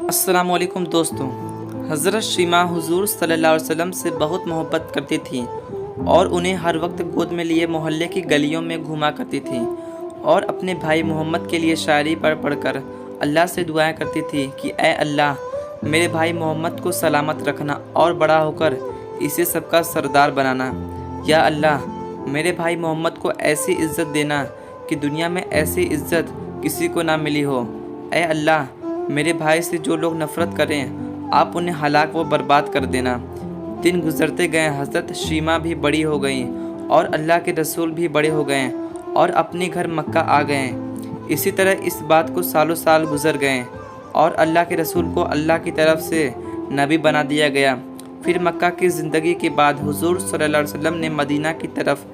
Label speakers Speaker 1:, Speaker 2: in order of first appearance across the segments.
Speaker 1: السلام علیکم دوستوں، حضرت شیمہ حضور صلی اللہ علیہ وسلم سے بہت محبت کرتی تھیں اور انہیں ہر وقت گود میں لیے محلے کی گلیوں میں گھوما کرتی تھیں اور اپنے بھائی محمد کے لیے شاعری پڑھ کر اللہ سے دعائیں کرتی تھی کہ اے اللہ میرے بھائی محمد کو سلامت رکھنا اور بڑا ہو کر اسے سب کا سردار بنانا۔ یا اللہ میرے بھائی محمد کو ایسی عزت دینا کہ دنیا میں ایسی عزت کسی کو نہ ملی ہو۔ اے اللہ میرے بھائی سے جو لوگ نفرت کریں آپ انہیں ہلاک و برباد کر دینا۔ دن گزرتے گئے، حضرت شیمہ بھی بڑی ہو گئیں اور اللہ کے رسول بھی بڑے ہو گئے اور اپنے گھر مکہ آ گئے۔ اسی طرح اس بات کو سالوں سال گزر گئے اور اللہ کے رسول کو اللہ کی طرف سے نبی بنا دیا گیا۔ پھر مکہ کی زندگی کے بعد حضور صلی اللہ علیہ وسلم نے مدینہ کی طرف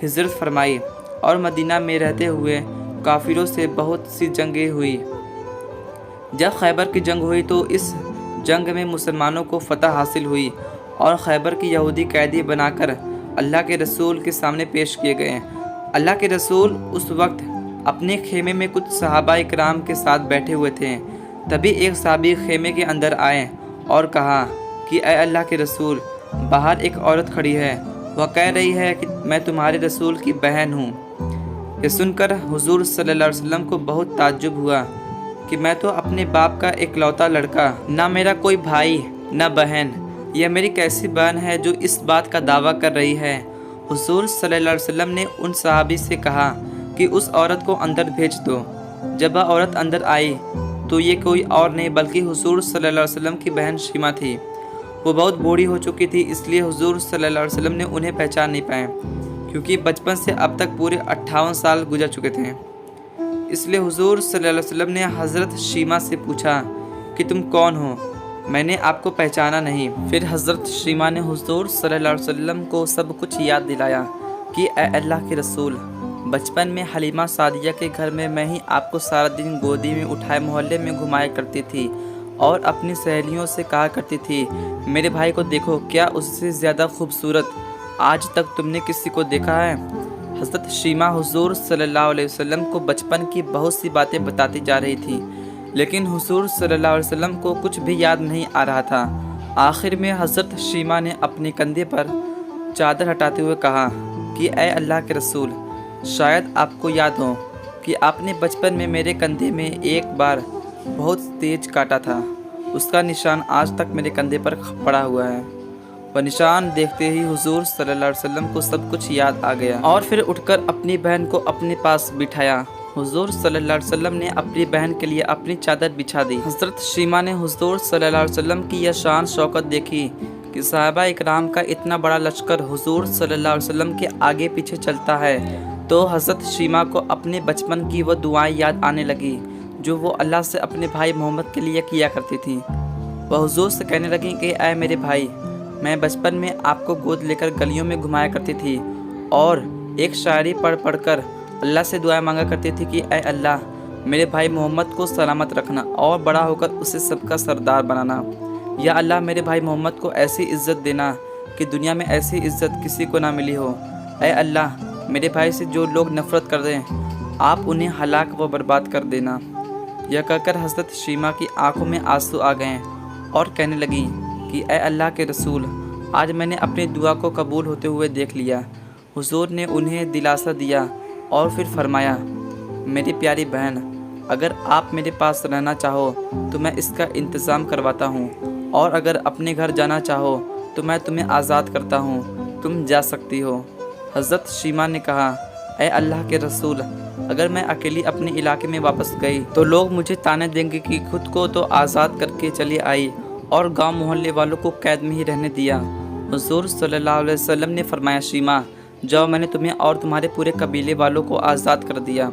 Speaker 1: ہجرت فرمائی اور مدینہ میں رہتے ہوئے کافروں سے بہت سی جنگیں ہوئی۔ جب خیبر کی جنگ ہوئی تو اس جنگ میں مسلمانوں کو فتح حاصل ہوئی اور خیبر کی یہودی قیدی بنا کر اللہ کے رسول کے سامنے پیش کیے گئے۔ اللہ کے رسول اس وقت اپنے خیمے میں کچھ صحابہ اکرام کے ساتھ بیٹھے ہوئے تھے۔ تبھی ایک صحابی خیمے کے اندر آئے اور کہا کہ اے اللہ کے رسول، باہر ایک عورت کھڑی ہے، وہ کہہ رہی ہے کہ میں تمہارے رسول کی بہن ہوں۔ یہ سن کر حضور صلی اللہ علیہ وسلم کو بہت تعجب ہوا کہ میں تو اپنے باپ کا اکلوتا لڑکا، نہ میرا کوئی بھائی نہ بہن، یہ میری کیسی بہن ہے جو اس بات کا دعویٰ کر رہی ہے۔ حضور صلی اللہ علیہ وسلم نے ان صحابی سے کہا کہ اس عورت کو اندر بھیج دو۔ جب وہ عورت اندر آئی تو یہ کوئی اور نہیں بلکہ حضور صلی اللہ علیہ وسلم کی بہن شیمہ تھی۔ وہ بہت بوڑھی ہو چکی تھی، اس لیے حضور صلی اللہ علیہ وسلم نے انہیں پہچان نہیں پائے، کیونکہ بچپن سے اب تک پورے 58 سال گزر چکے تھے۔ اس لیے حضور صلی اللہ علیہ وسلم نے حضرت شیمہ سے پوچھا کہ تم کون ہو؟ میں نے آپ کو پہچانا نہیں۔ پھر حضرت شیمہ نے حضور صلی اللہ علیہ وسلم کو سب کچھ یاد دلایا کہ اے اللہ کے رسول، بچپن میں حلیمہ سعدیہ کے گھر میں ہی آپ کو سارا دن گودی میں اٹھائے محلے میں گھمایا کرتی تھی اور اپنی سہیلیوں سے کہا کرتی تھی میرے بھائی کو دیکھو، کیا اس سے زیادہ خوبصورت آج تک تم نے کسی کو دیکھا ہے؟ حضرت شیمہ حضور صلی اللہ علیہ وسلم کو بچپن کی بہت سی باتیں بتاتی جا رہی تھی، لیکن حضور صلی اللہ علیہ وسلم کو کچھ بھی یاد نہیں آ رہا تھا۔ آخر میں حضرت شیمہ نے اپنے کندھے پر چادر ہٹاتے ہوئے کہا کہ اے اللہ کے رسول، شاید آپ کو یاد ہو کہ آپ نے بچپن میں میرے کندھے میں ایک بار بہت تیز کاٹا تھا، اس کا نشان آج تک میرے کندھے پر پڑا ہوا ہے۔ وہ نشان دیکھتے ہی حضور صلی اللہ علیہ وسلم کو سب کچھ یاد آ گیا اور پھر اٹھ کر اپنی بہن کو اپنے پاس بٹھایا۔ حضور صلی اللہ علیہ وسلم نے اپنی بہن کے لیے اپنی چادر بچھا دی۔ حضرت شیمہ نے حضور صلی اللہ علیہ وسلم کی یہ شان شوکت دیکھی کہ صحابہ اکرام کا اتنا بڑا لشکر حضور صلی اللہ علیہ وسلم کے آگے پیچھے چلتا ہے، تو حضرت شیمہ کو اپنے بچپن کی وہ دعائیں یاد آنے لگی جو وہ اللہ سے اپنے بھائی محمد کے لیے کیا کرتی تھیں۔ وہ حضور سے کہنے لگیں کہ اے میرے بھائی، میں بچپن میں آپ کو گود لے کر گلیوں میں گھمایا کرتی تھی اور ایک شاعری پڑھ کر اللہ سے دعائیں مانگا کرتی تھی کہ اے اللہ میرے بھائی محمد کو سلامت رکھنا اور بڑا ہو کر اسے سب کا سردار بنانا۔ یا اللہ میرے بھائی محمد کو ایسی عزت دینا کہ دنیا میں ایسی عزت کسی کو نہ ملی ہو۔ اے اللہ میرے بھائی سے جو لوگ نفرت کر دیں آپ انہیں ہلاک و برباد کر دینا۔ یہ کہہ کر حضرت شیمہ کی آنکھوں میں آنسو آ گئے اور کہنے لگیں کہ اے اللہ کے رسول، آج میں نے اپنی دعا کو قبول ہوتے ہوئے دیکھ لیا۔ حضور نے انہیں دلاسا دیا اور پھر فرمایا میری پیاری بہن، اگر آپ میرے پاس رہنا چاہو تو میں اس کا انتظام کرواتا ہوں، اور اگر اپنے گھر جانا چاہو تو میں تمہیں آزاد کرتا ہوں، تم جا سکتی ہو۔ حضرت شیمہ نے کہا اے اللہ کے رسول، اگر میں اکیلی اپنے علاقے میں واپس گئی تو لوگ مجھے تانے دیں گے کہ خود کو تو آزاد کر کے چلی آئی اور گاؤں محلے والوں کو قید میں ہی رہنے دیا۔ حضور صلی اللہ علیہ وسلم نے فرمایا شیمہ جاؤ، میں نے تمہیں اور تمہارے پورے قبیلے والوں کو آزاد کر دیا۔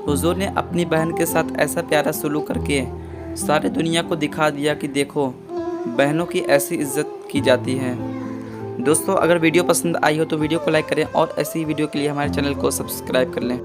Speaker 1: حضور نے اپنی بہن کے ساتھ ایسا پیارا سلوک کر کے سارے دنیا کو دکھا دیا کہ دیکھو بہنوں کی ایسی عزت کی جاتی ہے۔ دوستو اگر ویڈیو پسند آئی ہو تو ویڈیو کو لائک کریں اور ایسی ویڈیو کے لیے ہمارے چینل کو سبسکرائب کر لیں۔